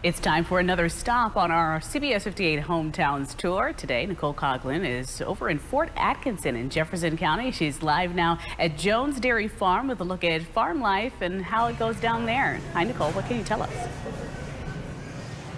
It's time for another stop on our CBS 58 Hometowns tour. Today, Nicole Koglin is over in Fort Atkinson in Jefferson County. She's live now at Jones Dairy Farm with a look at farm life and how it goes down there. Hi, Nicole. What can you tell us?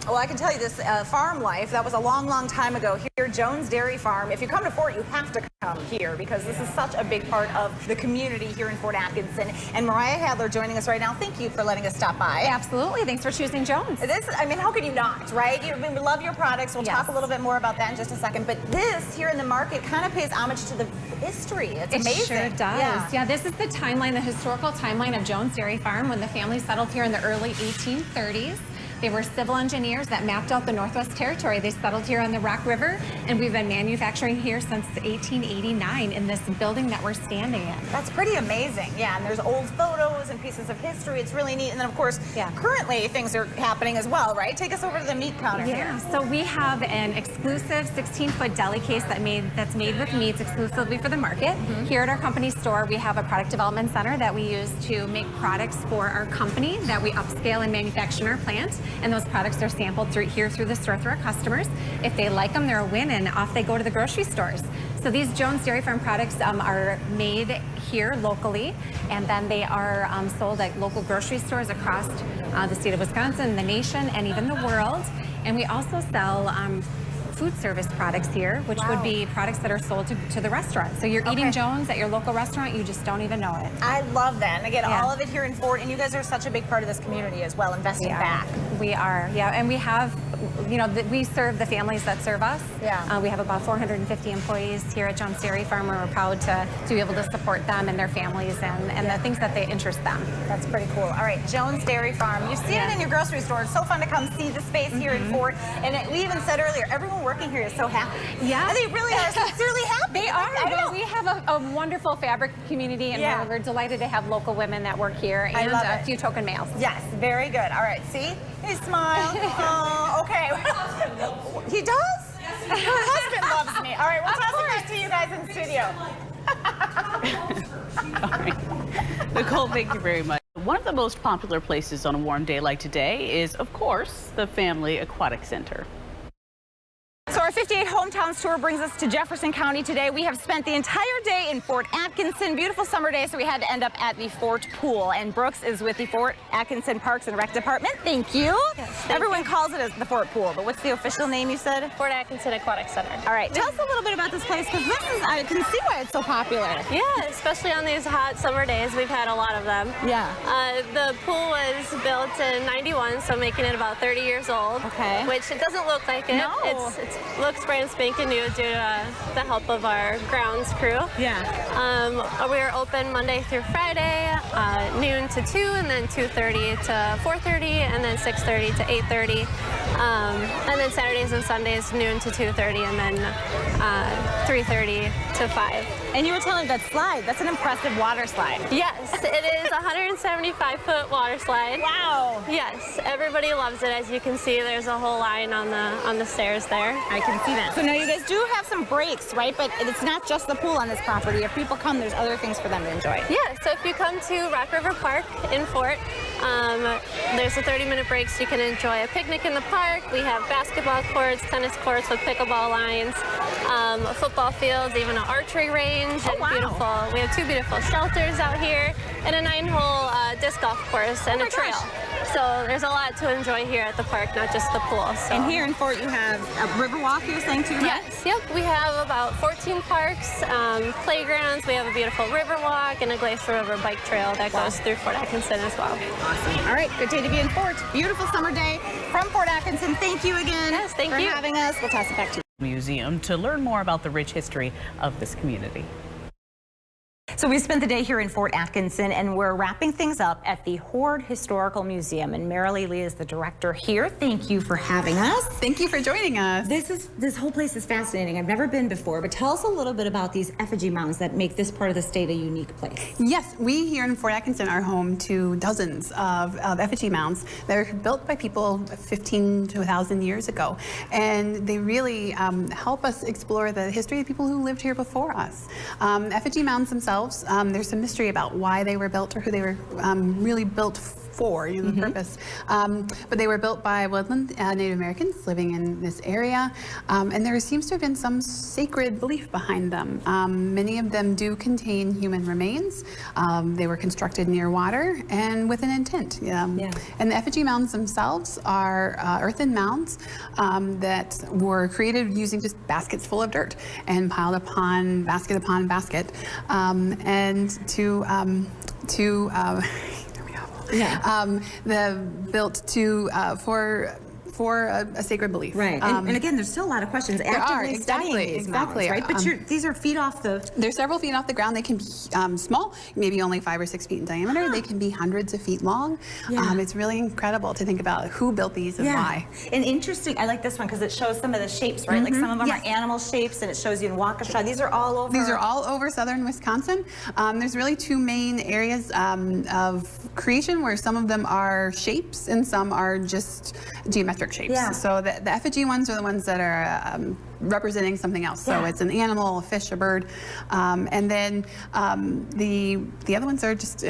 Well, I can tell you this farm life, that was a long, long time ago here, Jones Dairy Farm. If you come to Fort, you have to come here because this is such a big part of the community here in Fort Atkinson. And Mariah Hadler joining us right now. Thank you for letting us stop by. Absolutely. Thanks for choosing Jones. I mean, how could you not, right? We love your products. We'll talk a little bit more about that in just a second. But this here in the market kind of pays homage to the history. It's amazing. It sure does. Yeah, this is the timeline, the historical timeline of Jones Dairy Farm when the family settled here in the early 1830s. They were civil engineers that mapped out the Northwest Territory. They settled here on the Rock River, and we've been manufacturing here since 1889 in this building that we're standing in. That's pretty amazing. Yeah, and there's old photos and pieces of history. It's really neat. And then, of course, currently things are happening as well, right? Take us over to the meat counter here. So we have an exclusive 16-foot deli case that's made with meats exclusively for the market. Here at our company store, we have a product development center that we use to make products for our company that we upscale and manufacture in our plant. And those products are sampled through the store through our customers. If they like them, they're a win, and off they go to the grocery stores. So these Jones Dairy Farm products are made here locally, and then they are sold at local grocery stores across the state of Wisconsin, the nation, and even the world. And we also sell food service products here, which would be products that are sold to the restaurant. So you're eating Jones at your local restaurant, you just don't even know it. I love that. And again, all of it here in Fort, and you guys are such a big part of this community as well, investing back. We are, and we have, we serve the families that serve us. We have about 450 employees here at Jones Dairy Farm, and we're proud to be able to support them and their families and the things that they interest them. That's pretty cool. All right, Jones Dairy Farm. You see it in your grocery store. It's so fun to come see the space here in Fort. And we even said earlier, everyone working here is so happy. Yeah. And they really are sincerely happy. They are. Well, we have a wonderful fabric community, and we're delighted to have local women that work here and a few token males. Yes, very good. All right, see? He smiled. Oh, okay. He does? Her husband loves me. All right, we'll toss it back to you guys in studio. All right. Nicole, thank you very much. One of the most popular places on a warm day like today is, of course, the Family Aquatic Center. So our 58 Hometowns tour brings us to Jefferson County today. We have spent the entire day in Fort Atkinson. Beautiful summer day, so we had to end up at the Fort Pool. And Brooks is with the Fort Atkinson Parks and Rec Department. Thank you. Yes, Everyone calls it as the Fort Pool, but what's the official name you said? Fort Atkinson Aquatic Center. All right, tell us a little bit about this place, because I can see why it's so popular. Yeah, especially on these hot summer days. We've had a lot of them. Yeah. The pool was built in '91, so making it about 30 years old. Okay. Which it doesn't look like it. No. It looks brand spanking new due to the help of our grounds crew. Yeah. We're open Monday through Friday, noon to 2, and then 2:30 to 4:30, and then 6:30 to 8:30. And then Saturdays and Sundays, noon to 2:30, and then 3:30 to 5. And you were telling me that slide, that's an impressive water slide. Yes, it is a 175-foot water slide. Wow. Yes, everybody loves it. As you can see, there's a whole line on the stairs there. I can see that. So now you guys do have some breaks, right? But it's not just the pool on this property. If people come, there's other things for them to enjoy. Yeah, so if you come to Rock River Park in Fort, there's a 30-minute break so you can enjoy a picnic in the park. We have basketball courts, tennis courts with pickleball lines, football fields, even an archery range. Beautiful. We have 2 beautiful shelters out here and a 9-hole disc golf course and a trail. So there's a lot to enjoy here at the park, not just the pool. So. And here in Fort, you have a river walk, you were saying too, right? Yes, yep. We have about 14 parks, playgrounds. We have a beautiful river walk and a Glacier River bike trail that goes through Fort Atkinson as well. Awesome. All right, good day to be in Fort. Beautiful summer day from Fort Atkinson. Thank you again for having us. We'll toss it back to you. Museum to learn more about the rich history of this community. So we spent the day here in Fort Atkinson, and we're wrapping things up at the Hoard Historical Museum. And Marilee Lee is the director here. Thank you for having us. Thank you for joining us. This whole place is fascinating. I've never been before, but tell us a little bit about these effigy mounds that make this part of the state a unique place. Yes, we here in Fort Atkinson are home to dozens of effigy mounds that were built by people 15 to 1,000 years ago. And they really help us explore the history of people who lived here before us. Effigy mounds themselves, there's some mystery about why they were built or who they were really built for, the purpose. But they were built by woodland Native Americans living in this area, and there seems to have been some sacred belief behind them. Many of them do contain human remains. They were constructed near water and with an intent. And the effigy mounds themselves are earthen mounds that were created using just baskets full of dirt and piled upon basket, and built for a sacred belief. Right. And again, there's still a lot of questions. Actively studying these mounds, right? But these are feet off the... They're several feet off the ground. They can be small, maybe only 5 or 6 feet in diameter. They can be hundreds of feet long. It's really incredible to think about who built these and why. And interesting, I like this one because it shows some of the shapes, right? Like some of them are animal shapes, and it shows you in Waukesha. These are all over... These are all over southern Wisconsin. There's really 2 main areas of creation where some of them are shapes and some are just geometric shapes. So the effigy ones are the ones that are representing something else. So it's an animal, a fish, a bird. And then the other ones are just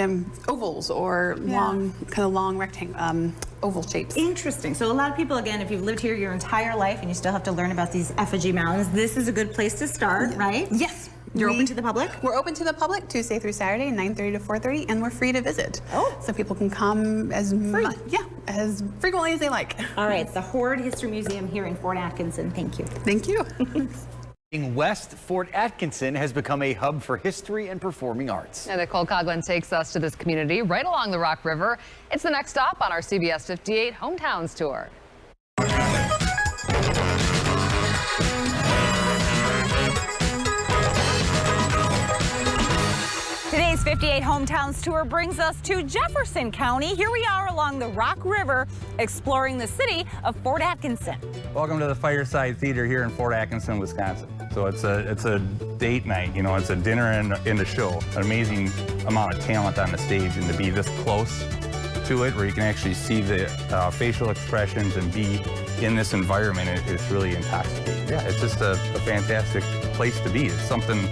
ovals or long rectangle, oval shapes. Interesting. So a lot of people, again, if you've lived here your entire life and you still have to learn about these effigy mounds, this is a good place to start, right? Yes. You're open to the public? We're open to the public Tuesday through Saturday, 9:30 to 4:30, and we're free to visit. So people can come as as frequently as they like. All right, it's the Hoard History Museum here in Fort Atkinson. Thank you. Thank you. West Fort Atkinson has become a hub for history and performing arts. And Nicole Koglin takes us to this community right along the Rock River. It's the next stop on our CBS 58 Hometowns tour. Today's 58 Hometowns tour brings us to Jefferson County. Here we are along the Rock River, exploring the city of Fort Atkinson. Welcome to the Fireside Theater here in Fort Atkinson, Wisconsin. So it's a date night, it's a dinner and a show. An amazing amount of talent on the stage, and to be this close to it, where you can actually see the facial expressions and be in this environment, it's really intoxicating. Yeah, it's just a fantastic place to be. It's something.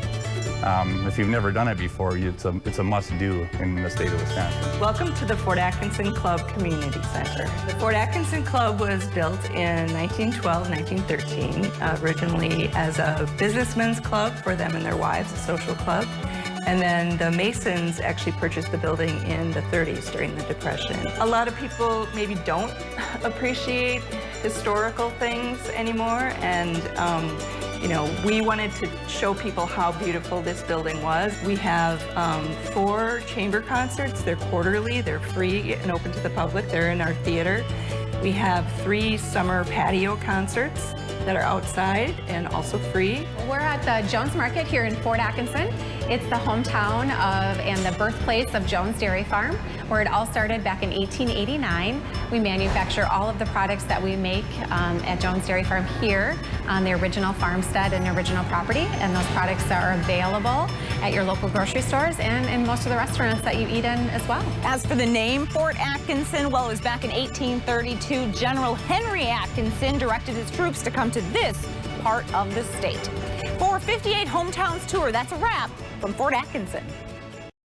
If you've never done it before, it's a must-do in the state of Wisconsin. Welcome to the Fort Atkinson Club Community Center. The Fort Atkinson Club was built in 1912, 1913, originally as a businessmen's club for them and their wives, a social club. And then the Masons actually purchased the building in the 30s during the Depression. A lot of people maybe don't appreciate historical things anymore, and we wanted to show people how beautiful this building was. We have 4 chamber concerts. They're quarterly, they're free and open to the public. They're in our theater. We have 3 summer patio concerts that are outside and also free. We're at the Jones Market here in Fort Atkinson. It's the hometown of and the birthplace of Jones Dairy Farm, where it all started back in 1889. We manufacture all of the products that we make at Jones Dairy Farm here on the original farmstead and original property, and those products are available at your local grocery stores and in most of the restaurants that you eat in as well. As for the name Fort Atkinson, well, it was back in 1832. General Henry Atkinson directed his troops to come to this part of the state. For 58 Hometowns tour, that's a wrap from Fort Atkinson.